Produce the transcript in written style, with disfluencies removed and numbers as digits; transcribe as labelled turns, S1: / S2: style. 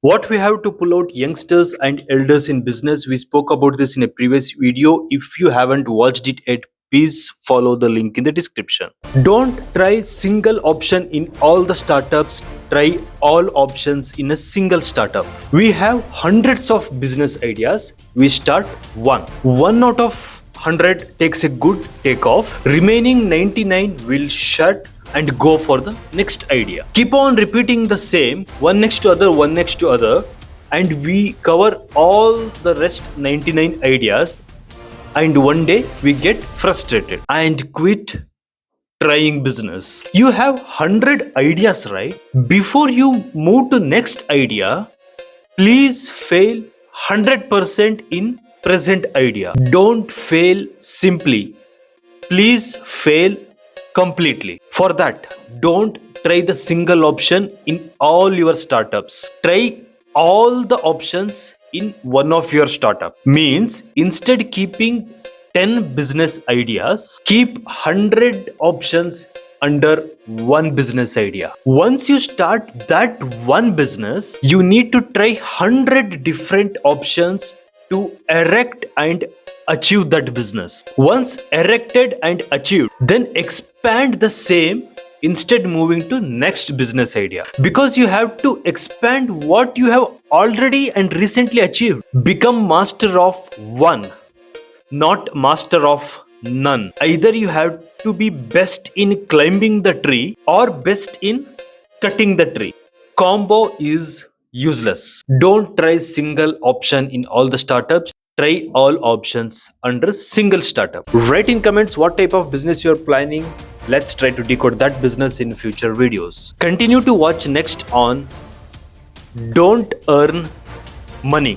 S1: What we have to pull out youngsters and elders in business, we spoke about this in a previous video. If you haven't watched it yet, please follow the link in the description. Don't try single option in all the startups. Try all options in a single startup. We have hundreds of business ideas. We start one. One out of 100 takes a good takeoff. Remaining 99 will shut and go for the next idea. Keep on repeating the same, one next to other, one next to other, and we cover all the rest 99 ideas, and one day we get frustrated and quit trying business. You have 100 ideas, right? Before you move to next idea, please fail 100% in present idea. Don't fail simply. Please fail completely. For that, don't try the single option in all your startups. Try all the options in one of your startup. Means instead keeping 10 business ideas, keep 100 options under one business idea. Once you start that one business, you need to try 100 different options to erect and achieve that business. Once erected and achieved, then expand the same, instead moving to next business idea, because you have to expand what you have already and recently achieved. Become master of one, not master of none. Either you have to be best in climbing the tree or best in cutting the tree. Combo is useless. Don't try single option in all the startups. Try all options under single startup. Write in comments what type of business you're planning. Let's try to decode that business in future videos. Continue to watch next on Don't Earn Money.